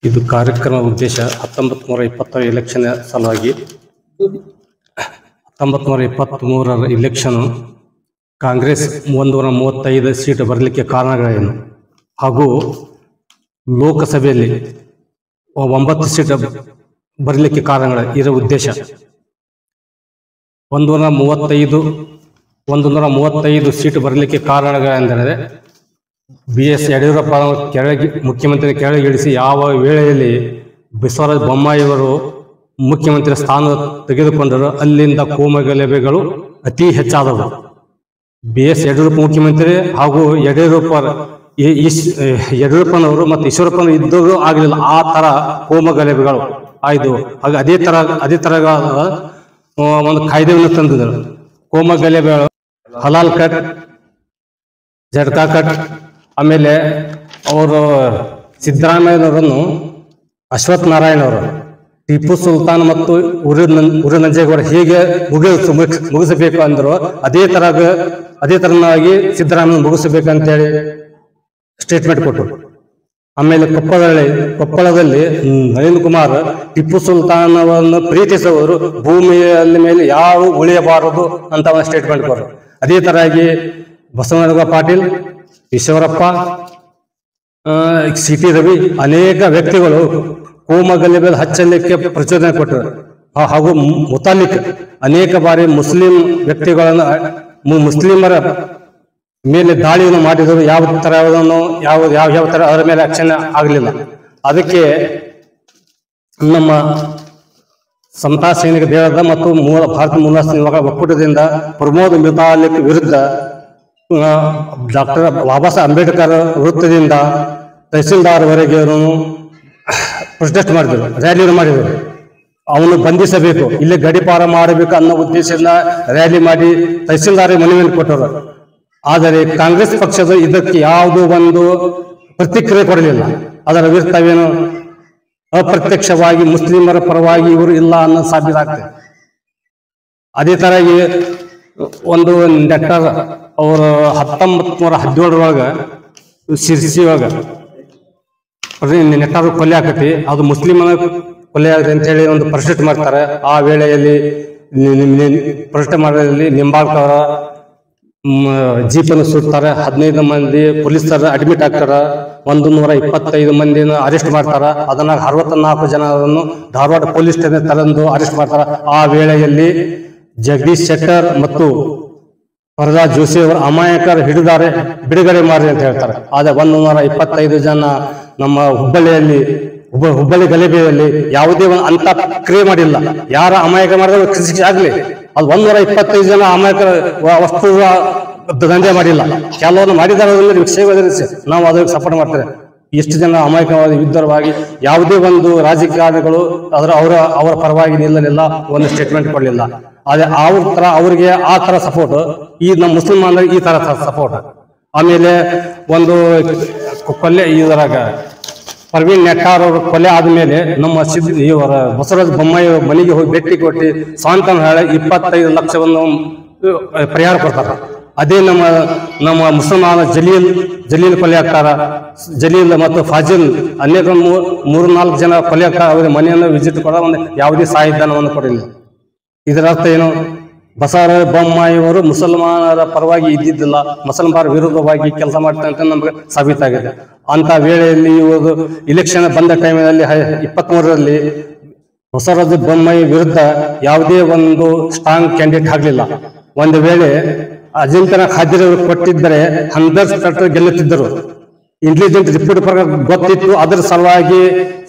ಇದು ಕಾರ್ಯಕ್ರಮ ಉದ್ದೇಶ 1920 ಎಲೆಕ್ಷನ್ ಸಲುವಾಗಿ 1923 ಎಲೆಕ್ಷನ್ ಕಾಂಗ್ರೆಸ್ 135 ಸೀಟ್ ಬರಲಿಕ್ಕೆ ಕಾರಣಗಳೇನು ಹಾಗೂ ಲೋಕಸಭೆಯಲ್ಲಿ 9 ಸೀಟ್ ಬರಲಿಕ್ಕೆ ಕಾರಣಗಳು ಇದರ ಉದ್ದೇಶ 135 ಸೀಟ್ ಬರಲಿಕ್ಕೆ ಕಾರಣಗಳೆಂದರೆ ಬಿ.ಎಸ್. ಯಡಿಯೂರಪ್ಪ ಮುಖ್ಯಮಂತ್ರಿ ಕೆಳಗಿಳಿಸಿ ಯಾವ ವೇಳೆಯಲ್ಲಿ ಬಸವರಾಜ ಬೊಮ್ಮಾಯಿಯವರು ಮುಖ್ಯಮಂತ್ರಿ ಸ್ಥಾನ ತೆಗೆದುಕೊಂಡರು ಅಲ್ಲಿಂದ ಕೋಮಗಲಭೆಗಳು ಅತಿ ಹೆಚ್ಚಾದವು. ಬಿ.ಎಸ್. ಯಡಿಯೂರಪ್ಪ ಮುಖ್ಯಮಂತ್ರಿ ಹಾಗೂ ಯಡಿಯೂರಪ್ಪನವರು ಮತ್ತು ಈಶ್ವರಪ್ಪನ ಇದ್ದರೂ ಆಗಲಿಲ್ಲ. ಆ ತರ ಕೋಮಗಲಭೆಗಳು ಆಯ್ದು. ಹಾಗೆ ಅದೇ ತರ ಒಂದು ಕಾಯ್ದೆಯನ್ನು ತಂದಿದ್ದರು. ಕೋಮಗಲಭೆಗಳು ಹಲಾಲ್ ಕಟ್, ಜಡ್ಕಾ ಕಟ್, ಆಮೇಲೆ ಅವರು ಸಿದ್ದರಾಮಯ್ಯನವರನ್ನು ಅಶ್ವಥ್ ನಾರಾಯಣ ಅವರು ಟಿಪ್ಪು ಸುಲ್ತಾನ್ ಮತ್ತು ಉರಿ ನಂಜೇಗೌಡ ಹೇಗೆ ಮುಗಿಸಬೇಕು ಅಂದ್ರು ಅದೇ ತರನಾಗಿ ಸಿದ್ದರಾಮಯ್ಯ ಮುಗಿಸಬೇಕಂತೇಳಿ ಸ್ಟೇಟ್ಮೆಂಟ್ ಕೊಟ್ಟರು. ಆಮೇಲೆ ಕೊಪ್ಪಳದಲ್ಲಿ ನಳಿನ್ ಕುಮಾರ್ ಟಿಪ್ಪು ಸುಲ್ತಾನವನ್ನು ಪ್ರೀತಿಸುವವರು ಭೂಮಿಯ ಮೇಲೆ ಯಾರು ಉಳಿಯಬಾರದು ಅಂತ ಒಂದು ಸ್ಟೇಟ್ಮೆಂಟ್ ಕೊಟ್ಟರು. ಅದೇ ತರವಾಗಿ ಬಸವನಗೌಡ ಪಾಟೀಲ್, ಈಶ್ವರಪ್ಪ, ಸಿ.ಟಿ. ರವಿ ಅನೇಕ ವ್ಯಕ್ತಿಗಳು ಕೋಮಗಲಭೆ ಹಚ್ಚಲಿಕ್ಕೆ ಪ್ರಚೋದನೆ ಕೊಟ್ಟರು. ಹಾಗೂ ಮುತಾಲಿಕ್ ಅನೇಕ ಬಾರಿ ಮುಸ್ಲಿಮರ ಮೇಲೆ ದಾಳಿಯನ್ನು ಮಾಡಿದರು. ಯಾವ ತರ ಅದರ ಮೇಲೆ ಆಕ್ಷನ್ ಆಗಲಿಲ್ಲ. ಅದಕ್ಕೆ ನಮ್ಮ ಸಮತಾ ಸೈನಿಕ ದೇಳದ ಮತ್ತು ಭಾರತ ಮೂಲ ಒಕ್ಕೂಟದಿಂದ ಪ್ರಮೋದ್ ಮುತಾಲಿಕ್ ವಿರುದ್ಧ ಡಾಕ್ಟರ್ ಬಾಬಾ ಸಾಹೇಬ್ ಅಂಬೇಡ್ಕರ್ ವೃತ್ತದಿಂದ ತಹಸೀಲ್ದಾರ್ವರೆಗೆ ಪ್ರೊಟೆಸ್ಟ್ ಮಾಡಿದರು, ರ್ಯಾಲಿಯನ್ನು ಮಾಡಿದರು. ಅವನು ಬಂಧಿಸಬೇಕು, ಇಲ್ಲಿ ಗಡಿಪಾರ ಮಾಡಬೇಕು ಅನ್ನೋ ಉದ್ದೇಶದಿಂದ ರ್ಯಾಲಿ ಮಾಡಿ ತಹಸೀಲ್ದಾರ್ ಮನವಿಯನ್ನು ಕೊಟ್ಟರು. ಆದರೆ ಕಾಂಗ್ರೆಸ್ ಪಕ್ಷದ ಇದಕ್ಕೆ ಯಾವುದೋ ಒಂದು ಪ್ರತಿಕ್ರಿಯೆ ಕೊಡಲಿಲ್ಲ. ಅದರ ವಿರುದ್ಧವೇನು ಅಪ್ರತ್ಯಕ್ಷವಾಗಿ ಮುಸ್ಲಿಮರ ಪರವಾಗಿ ಇವರು ಇಲ್ಲ ಅನ್ನೋದು ಸಾಬೀತಾಗ್ತದೆ. ಅದೇ ತರಗಿ ಒಂದು ನೆಟ್ಟರ್ ಅವರು 1917 ಶಿರ್ಸಿ ಒಳಗ ನೆಟ್ಟರು ಕೊಲೆ ಆಕತಿ, ಅದು ಮುಸ್ಲಿಮನ ಕೊಲೆ ಆಗದೆ ಅಂತ ಹೇಳಿ ಒಂದು ಪ್ರೊಟೆಸ್ಟ್ ಮಾಡ್ತಾರೆ. ಆ ವೇಳೆಯಲ್ಲಿ ಪ್ರೊಟೆಸ್ಟ್ ಮಾಡೋದ್ರಲ್ಲಿ ನಿಂಬಾಳ್ಕರ ಜೀಪನ್ನು ಸುಡ್ತಾರೆ. 15 ಮಂದಿ ಪೊಲೀಸರು ಅಡ್ಮಿಟ್ ಆಗ್ತಾರ. 125 ಮಂದಿನ ಅರೆಸ್ಟ್ ಮಾಡ್ತಾರ. ಅದನ್ನ 64 ಜನರನ್ನು ಧಾರವಾಡ ಪೊಲೀಸ್ ಠಾಣೆ ತಂದು ಅರೆಸ್ಟ್ ಮಾಡ್ತಾರ. ಆ ವೇಳೆಯಲ್ಲಿ ಜಗದೀಶ್ ಶೆಟ್ಟರ್ ಮತ್ತು ವರದಾ ಜೋಶಿ ಅವರು ಅಮಾಯಕರ ಹಿಡಿದಾರೆ, ಬಿಡುಗಡೆ ಮಾಡಿ ಅಂತ ಹೇಳ್ತಾರೆ. ಆದ್ರೆ 125 ಜನ ನಮ್ಮ ಹುಬ್ಬಳ್ಳಿ ಗಲಭೆಯಲ್ಲಿ ಯಾವುದೇ ಒಂದು ಅಂತ ಕ್ರಿಯೆ ಮಾಡಿಲ್ಲ. ಯಾರ ಅಮಾಯಕ ಮಾಡಿದ್ರೆ ಶಿಕ್ಷೆ ಆಗ್ಲಿ. ಅದು 125 ಜನ ಅಮಾಯಕರ ವಸ್ತು ದಂಧೆ ಮಾಡಿಲ್ಲ. ಕೆಲವನ್ನು ಮಾಡಿದ್ದಾರೆ, ನಾವು ಅದಕ್ಕೆ ಸಪೋರ್ಟ್ ಮಾಡ್ತೇವೆ. ಎಷ್ಟು ಜನ ಅಮಾಯಕವಾದ ವಿರುದ್ಧವಾಗಿ ಯಾವುದೇ ಒಂದು ರಾಜಕಾರಣಿಗಳು ಅವರ ಪರವಾಗಿ ನಿಲ್ಲಲಿಲ್ಲ, ಒಂದು ಸ್ಟೇಟ್ಮೆಂಟ್ ಕೊಡಲಿಲ್ಲ. ಆದ್ರೆ ಅವ್ರಿಗೆ ಆ ತರ ಸಪೋರ್ಟ್, ಈ ನಮ್ಮ ಮುಸಲ್ಮಾನರಿಗೆ ಈ ತರ ಸಪೋರ್ಟ್. ಆಮೇಲೆ ಒಂದು ಕೊಲೆ ಇದರಾಗ ಪರ್ವೀನ್ ನೆಟ್ಟಾರ್ ಅವರು ಕೊಲೆ ಆದ್ಮೇಲೆ ನಮ್ಮ ಬಸವರಾಜ ಬೊಮ್ಮಾಯಿ ಮನೆಗೆ ಹೋಗಿ ಭೇಟಿ ಕೊಟ್ಟು ಸಾಂತ್ವನ ಹೇಳಿ 25 ಲಕ್ಷವನ್ನು ಪರಿಹಾರ ಕೊಡ್ತಾರೆ. ಅದೇ ನಮ್ಮ ಮುಸಲ್ಮಾನ ಜಲೀಲ್ ಕೊಲೆ ಆಗ್ತಾರ. ಜಲೀಲ್ ಮತ್ತು ಫಾಜಿಲ್ ಅನೇಕ 3-4 ಜನ ಕೊಲೆ ಆಗ್ತಾರ. ಅವ್ರ ಮನೆಯನ್ನು ವಿಸಿಟ್ ಕೊಡ ಯಾವುದೇ ಸಹಾಯಧನವನ್ನು ಕೊಡಲಿಲ್ಲ. ಇದರ ಅರ್ಥ ಏನು? ಬಸವರಾಜ ಬೊಮ್ಮಾಯಿಯವರು ಮುಸಲ್ಮಾನರ ಪರವಾಗಿ ಇದ್ದಿದ್ದಿಲ್ಲ, ಮುಸಲ್ಮಾನರ ವಿರುದ್ಧವಾಗಿ ಕೆಲಸ ಮಾಡ್ತಾರೆ ಅಂತ ನಮ್ಗೆ ಸಾಬೀತಾಗಿದೆ. ಅಂತ ವೇಳೆಯಲ್ಲಿ ಇವರು ಇಲೆಕ್ಷನ್ ಬಂದ ಟೈಮಿನಲ್ಲಿ 23ರಲ್ಲಿ ಬಸವರಾಜ ಬೊಮ್ಮಾಯಿ ವಿರುದ್ಧ ಯಾವುದೇ ಒಂದು ಸ್ಟ್ರಾಂಗ್ ಕ್ಯಾಂಡಿಡೇಟ್ ಆಗಲಿಲ್ಲ. ಒಂದು ವೇಳೆ ಅಜಿಂಕ್ಯ ಖಾದ್ರಿಯವರು ಕೊಟ್ಟಿದ್ದರೆ 100 ಗೆಲ್ಲುತ್ತಿದ್ದರು. ಇಂಟೆಲಿಜೆಂಟ್ ರಿಪೋರ್ಟ್ ಪ್ರಕಾರ ಗೊತ್ತಿತ್ತು. ಅದರ ಸಲುವಾಗಿ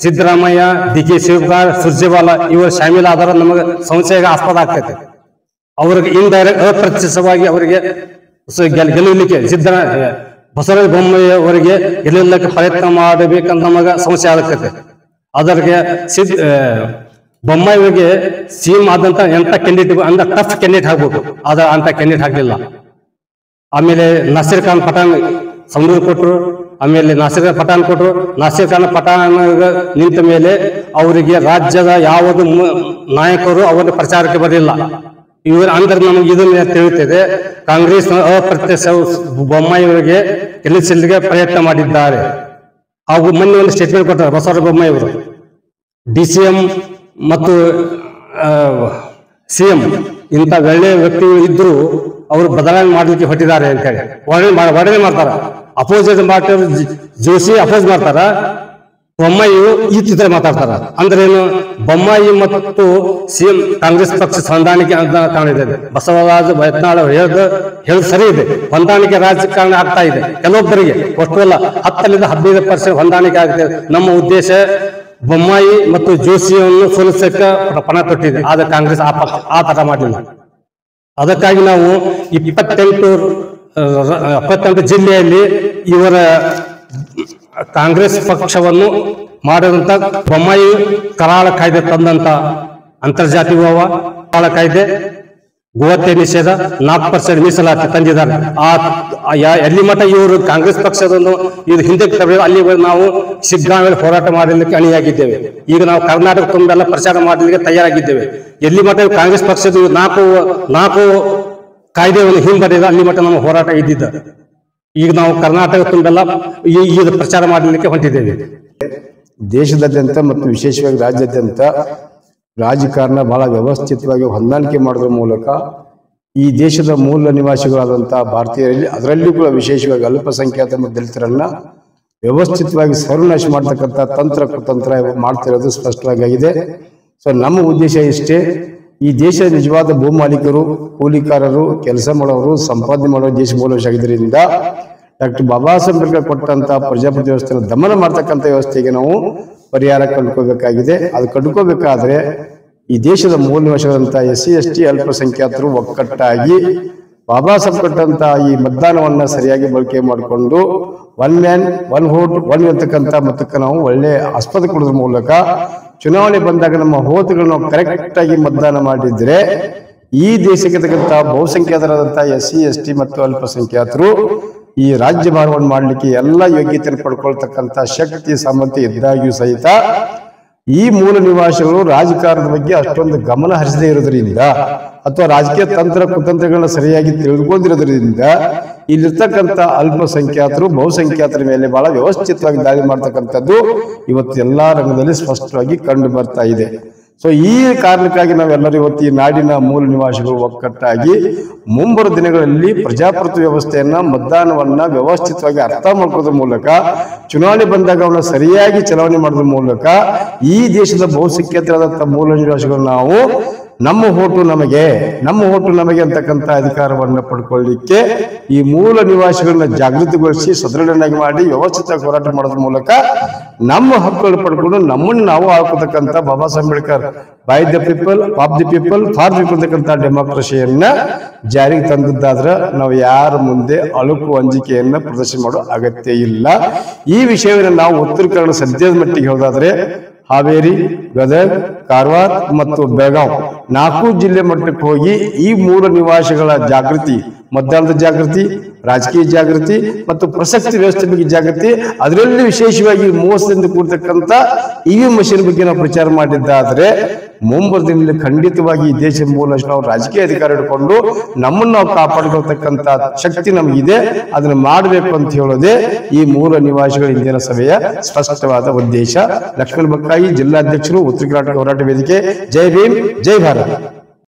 ಸಿದ್ದರಾಮಯ್ಯ, ಡಿ.ಕೆ. ಶಿವಕುಮಾರ್, ಸುರ್ಜೇವಾಲಾ ಇವರು ಶಾಮೀಲಾದರೆ ನಮಗೆ ಸಂಶಯಕ್ಕೆ ಆಸ್ಪದ ಆಗ್ತೈತೆ. ಅವ್ರಿಗೆ ಇಂಡೈರೆಕ್ಟ್ ಅಪ್ರತ್ಯಕ್ಷವಾಗಿ ಅವರಿಗೆ ಗೆಲ್ಲಲಿಕ್ಕೆ ಬಸವರಾಜ ಬೊಮ್ಮಾಯಿ ಅವರಿಗೆ ಗೆಲ್ಲಲಿಕ್ಕೆ ಪ್ರಯತ್ನ ಮಾಡಬೇಕಂತ ನಮಗೆ ಸಂಶಯ ಆಗ್ತೈತೆ. ಅದರಿಗೆ ಬೊಮ್ಮಾಯಿಗೆ ಸಿಎಂ ಆದಂತ ಎಂತ ಕ್ಯಾಂಡಿಡೇಟ್ ಅಂದ ಟಫ್ ಕ್ಯಾಂಡಿಡೇಟ್ ಆಗ್ಬೇಕು, ಅಂತ ಕ್ಯಾಂಡಿಡೇಟ್ ಆಗ್ಲಿಲ್ಲ. ಆಮೇಲೆ ನಾಸಿರ್ ಖಾನ್ ಪಠಾಣ್ ಸಂಡೂರು ಕೊಟ್ಟರು. ಆಮೇಲೆ ನಾಸಿರ್ ಖಾನ್ ಕೊಟ್ಟರು. ನಾಸಿರ್ ಖಾನ್ ಪಠಾಣ್ ನಿಂತ ಮೇಲೆ ಅವರಿಗೆ ರಾಜ್ಯದ ಯಾವುದು ನಾಯಕರು ಅವರ ಪ್ರಚಾರಕ್ಕೆ ಬರಲಿಲ್ಲ. ಇವರು ಅಂದ್ರೆ ನಮಗೆ ಇದನ್ನ ತಿಳಿಯುತ್ತದೆ, ಕಾಂಗ್ರೆಸ್ ಅಪ್ರತ್ಯಕ್ಷ ಬೊಮ್ಮಾಯಿಯವರಿಗೆ ಗೆಲ್ಲಿಸಲಿಕ್ಕೆ ಪ್ರಯತ್ನ ಮಾಡಿದ್ದಾರೆ. ಹಾಗೂ ಮೊನ್ನೆ ಒಂದು ಸ್ಟೇಟ್ಮೆಂಟ್ ಕೊಟ್ಟಾರೆ ಬಸವರಾಜ ಬೊಮ್ಮಾಯಿ ಅವರು, DCM ಮತ್ತು CM ಇಂಥ ಒಳ್ಳೆಯ ವ್ಯಕ್ತಿಗಳು ಇದ್ರು ಅವರು ಬದಲಾವಣೆ ಮಾಡಲಿಕ್ಕೆ ಹೊಟ್ಟಿದ್ದಾರೆ ಅಂತ ಹೇಳಿ ವರ್ಣನೆ ಮಾಡ್ತಾರ. ಅಪೋಸಿಟ್ ಮಾಡ್ತಾರೆ, ಜೋಶಿ ಅಪೋಸ್ ಮಾಡ್ತಾರ, ಬೊಮ್ಮಾಯಿಯು ಈ ಚಿತ್ರ ಮಾತಾಡ್ತಾರ. ಅಂದ್ರೆ ಏನು, ಬೊಮ್ಮಾಯಿ ಮತ್ತು CM ಕಾಂಗ್ರೆಸ್ ಪಕ್ಷ ಹೊಂದಾಣಿಕೆ ಅಂತ ಕಾಣಿದೆ. ಬಸವರಾಜ ಯತ್ನಾಳ್ ಹೇಳೋದು ಸರಿ ಇದೆ, ಹೊಂದಾಣಿಕೆ ರಾಜಕಾರಣ ಆಗ್ತಾ ಇದೆ ಕೆಲವೊಬ್ಬರಿಗೆ, ಅಷ್ಟು ಅಲ್ಲ 10-15% ಹೊಂದಾಣಿಕೆ ಆಗುತ್ತೆ. ನಮ್ಮ ಉದ್ದೇಶ ಬೊಮ್ಮಾಯಿ ಮತ್ತು ಜೋಶಿಯನ್ನು ಸೋಲಿಸಕ್ಕೆ ಪಣ ತೊಟ್ಟಿದೆ, ಆದ್ರೆ ಕಾಂಗ್ರೆಸ್ ಆ ತರ ಮಾಡಲಿಲ್ಲ. ಅದಕ್ಕಾಗಿ ನಾವು 28 ಜಿಲ್ಲೆಯಲ್ಲಿ ಇವರ ಕಾಂಗ್ರೆಸ್ ಪಕ್ಷವನ್ನು ಮಾಡಿದಂತ ಬೊಮ್ಮಾಯಿ ಕರಾಳ ಕಾಯ್ದೆ ತಂದಂತ ಅಂತರ್ಜಾತೀಯ ಕರಾಳ ಕಾಯ್ದೆ, ಗೋಹತ್ಯೆ ನಿಷೇಧ, 4% ಮೀಸಲಾತಿ ತಂದಿದ್ದಾರೆ. ಎಲ್ಲಿ ಮಠ ಇವರು ಕಾಂಗ್ರೆಸ್ ಪಕ್ಷದನ್ನು ಇದು ಹಿಂದೆ ಅಲ್ಲಿ ನಾವು ಸಿದ್ದರಾಮಯ್ಯ ಹೋರಾಟ ಮಾಡಲಿಕ್ಕೆ ಅಣಿಯಾಗಿದ್ದೇವೆ. ಈಗ ನಾವು ಕರ್ನಾಟಕ ತುಂಬೆಲ್ಲ ಪ್ರಚಾರ ಮಾಡಲಿಕ್ಕೆ ತಯಾರಾಗಿದ್ದೇವೆ. ಎಲ್ಲಿ ಮಠ ಕಾಂಗ್ರೆಸ್ ಪಕ್ಷದ ನಾಲ್ಕು ಕಾಯ್ದೆಯನ್ನು ಹಿಂಬರಿದ ಅಲ್ಲಿ ಮಠ ನಮ್ಮ ಹೋರಾಟ ಇದ್ದಿದ್ದ. ಈಗ ನಾವು ಕರ್ನಾಟಕ ತುಂಬೆಲ್ಲ ಈಗ ಪ್ರಚಾರ ಮಾಡಲಿಕ್ಕೆ ಹೊಂಟಿದ್ದೇವೆ. ದೇಶದಾದ್ಯಂತ ಮತ್ತು ವಿಶೇಷವಾಗಿ ರಾಜ್ಯಾದ್ಯಂತ ರಾಜಕಾರಣ ಬಹಳ ವ್ಯವಸ್ಥಿತವಾಗಿ ಹೊಂದಾಣಿಕೆ ಮಾಡೋದ್ರ ಮೂಲಕ ಈ ದೇಶದ ಮೂಲ ನಿವಾಸಿಗಳಾದಂಥ ಭಾರತೀಯರಲ್ಲಿ, ಅದರಲ್ಲಿಯೂ ಕೂಡ ವಿಶೇಷವಾಗಿ ಅಲ್ಪಸಂಖ್ಯಾತ ಮತ್ತು ದಲಿತರನ್ನ ವ್ಯವಸ್ಥಿತವಾಗಿ ಸರ್ವನಾಶ ಮಾಡ್ತಕ್ಕಂಥ ಕುತಂತ್ರ ಮಾಡ್ತಿರೋದು ಸ್ಪಷ್ಟವಾಗಿ ಆಗಿದೆ. ಸೊ ನಮ್ಮ ಉದ್ದೇಶ ಇಷ್ಟೇ, ಈ ದೇಶದ ನಿಜವಾದ ಭೂ ಮಾಲೀಕರು, ಕೂಲಿಕಾರರು, ಕೆಲಸ ಮಾಡೋರು, ಸಂಪಾದನೆ ಮಾಡೋ ದೇಶ ಮೂಲವಾಗಿದ್ದರಿಂದ ಡಾಕ್ಟರ್ ಬಾಬಾ ಸಾಹೇಬ್ ಅಂಬೇಡ್ಕರ್ ಕೊಟ್ಟಂತ ಪ್ರಜಾಪ್ರಭುತ್ವ ವ್ಯವಸ್ಥೆಯನ್ನು ದಮನ ಮಾಡ್ತಕ್ಕಂಥ ವ್ಯವಸ್ಥೆಗೆ ನಾವು ಪರಿಹಾರ ಕಂಡುಕೋಬೇಕಾಗಿದೆ. ಅದು ಕಂಡುಕೋಬೇಕಾದ್ರೆ ಈ ದೇಶದ ಮೂಲ ನಿವಾಸಿಗಳಂತ SC ST ಅಲ್ಪಸಂಖ್ಯಾತರು ಒಕ್ಕಟ್ಟಾಗಿ ಬಾಬಾ ಸಾಹೇಬ್ ಕೊಟ್ಟಂತ ಈ ಮತದಾನವನ್ನ ಸರಿಯಾಗಿ ಬಳಕೆ ಮಾಡಿಕೊಂಡು 1 man 1 vote 1 ಇರ್ತಕ್ಕಂಥ ಮತಕ್ಕೆ ನಾವು ಒಳ್ಳೆ ಆಸ್ಪದ ಕೊಡೋದ್ರ ಮೂಲಕ ಚುನಾವಣೆ ಬಂದಾಗ ನಮ್ಮ ಹೋತುಗಳನ್ನು ಕರೆಕ್ಟ್ ಆಗಿ ಮತದಾನ ಮಾಡಿದ್ರೆ ಈ ದೇಶಕ್ಕೆ ತಕ್ಕಂತ ಬಹುಸಂಖ್ಯಾತರಾದಂತಹ SC ST ಮತ್ತು ಅಲ್ಪಸಂಖ್ಯಾತರು ಈ ರಾಜ್ಯ ಭಾರವನ್ನು ಮಾಡಲಿಕ್ಕೆ ಎಲ್ಲ ಯೋಗ್ಯತೆಯನ್ನು ಪಡ್ಕೊಳ್ತಕ್ಕಂಥ ಶಕ್ತಿ ಸಾಮರ್ಥ್ಯ ಇದ್ದಾಗಿಯೂ ಸಹಿತ ಈ ಮೂಲ ನಿವಾಸಿಗಳು ರಾಜಕಾರಣದ ಬಗ್ಗೆ ಅಷ್ಟೊಂದು ಗಮನ ಹರಿಸದೇ ಇರೋದ್ರಿಂದ ಅಥವಾ ರಾಜಕೀಯ ಕುತಂತ್ರಗಳನ್ನ ಸರಿಯಾಗಿ ತಿಳಿದುಕೊಂಡಿರೋದ್ರಿಂದ ಇಲ್ಲಿರ್ತಕ್ಕಂಥ ಅಲ್ಪಸಂಖ್ಯಾತರು ಬಹುಸಂಖ್ಯಾತರ ಮೇಲೆ ಬಹಳ ವ್ಯವಸ್ಥಿತವಾಗಿ ದಾಳಿ ಮಾಡ್ತಕ್ಕಂಥದ್ದು ಇವತ್ತು ಎಲ್ಲಾ ರಂಗದಲ್ಲಿ ಸ್ಪಷ್ಟವಾಗಿ ಕಂಡು ಬರ್ತಾ ಇದೆ. ಸೊ ಈ ಕಾರಣಕ್ಕಾಗಿ ನಾವೆಲ್ಲರೂ ಇವತ್ತು ಈ ನಾಡಿನ ಮೂಲ ನಿವಾಸಿಗಳು ಒಕ್ಕಟ್ಟಾಗಿ ಮುಂಬರುವ ದಿನಗಳಲ್ಲಿ ಪ್ರಜಾಪ್ರಭುತ್ವ ವ್ಯವಸ್ಥೆಯನ್ನ, ಮತದಾನವನ್ನ ವ್ಯವಸ್ಥಿತವಾಗಿ ಅರ್ಥ ಮಾಡ್ಕೊಳ್ಳೋದ್ರ ಮೂಲಕ, ಚುನಾವಣೆ ಬಂದಾಗ ಅವನ್ನ ಸರಿಯಾಗಿ ಚಲಾವಣೆ ಮಾಡೋದ್ರ ಮೂಲಕ ಈ ದೇಶದ ಬಹುಸಂಖ್ಯಾತರಾದಂತಹ ಮೂಲ ನಿವಾಸಿಗಳು ನಾವು ನಮ್ಮ ಓಟು ನಮಗೆ ಅಂತಕ್ಕಂಥ ಅಧಿಕಾರವನ್ನ ಪಡ್ಕೊಳ್ಳಿಕ್ಕೆ ಈ ಮೂಲ ನಿವಾಸಿಗಳನ್ನ ಜಾಗೃತಿಗೊಳಿಸಿ ಸದೃಢನಾಗಿ ಮಾಡಿ ವ್ಯವಸ್ಥಿತ ಹೋರಾಟ ಮಾಡೋದ್ರ ಮೂಲಕ ನಮ್ಮ ಹಕ್ಕುಗಳು ಪಡ್ಕೊಂಡು ನಮ್ಮನ್ನು ನಾವು ಆಳ್ಕೊತಕ್ಕಂಥ Baba Saheb Ambedkar by the people of the people for people ಡೆಮಾಕ್ರಸಿಯನ್ನ ಜಾರಿಗೆ ತಂದದ್ದಾದ್ರೆ ನಾವು ಯಾರ ಮುಂದೆ ಅಳುಕು ಅಂಜಿಕೆಯನ್ನ ಪ್ರದರ್ಶನ ಮಾಡೋ ಅಗತ್ಯ ಇಲ್ಲ. ಈ ವಿಷಯವನ್ನು ನಾವು ಉತ್ತರ ಕನ್ನಡ ಸದ್ಯದ ಮಟ್ಟಿಗೆ ಹೇಳೋದಾದ್ರೆ ಹಾವೇರಿ, ಗದಗ, ಕಾರವಾರ ಮತ್ತು ಬೆಳಗಾವಿ 4 ಜಿಲ್ಲೆ ಮಟ್ಟಕ್ಕೆ ಹೋಗಿ ಈ ಮೂಲ ನಿವಾಸಿಗಳ ಜಾಗೃತಿ, ಮತದಾನದ ಜಾಗೃತಿ, ರಾಜಕೀಯ ಜಾಗೃತಿ ಮತ್ತು ಪ್ರಸಕ್ತಿ ವ್ಯವಸ್ಥೆ ಬಗ್ಗೆ ಜಾಗೃತಿ, ಅದರಲ್ಲಿ ವಿಶೇಷವಾಗಿ ಮೋಸದಿಂದ ಕೂರ್ತಕ್ಕಂಥ EVM ಮಷೀನ್ ಬಗ್ಗೆ ನಾವು ಪ್ರಚಾರ ಮಾಡಿದ್ದಾದ್ರೆ ಮುಂಬರುವ ದಿನದಲ್ಲಿ ಖಂಡಿತವಾಗಿ ಈ ದೇಶದ ಮೂಲ ನಾವು ರಾಜಕೀಯ ಅಧಿಕಾರ ಹಿಡ್ಕೊಂಡು ನಮ್ಮನ್ನು ನಾವು ಕಾಪಾಡಿಕೊಳ್ತಕ್ಕಂಥ ಶಕ್ತಿ ನಮಗಿದೆ. ಅದನ್ನ ಮಾಡಬೇಕು ಅಂತ ಹೇಳೋದೇ ಈ ಮೂಲ ನಿವಾಸಿಗಳ ಇಂದಿನ ಸಭೆಯ ಸ್ಪಷ್ಟವಾದ ಉದ್ದೇಶ. ಲಕ್ಷ್ಮಣ ಬಕ್ಕಾಯಿ, ಜಿಲ್ಲಾಧ್ಯಕ್ಷರು, ಉತ್ತರ ಕರ್ನಾಟಕ ಹೋರಾಟ ವೇದಿಕೆ. ಜೈ ಭೀಮ್, ಜೈ ಭಾರತ್.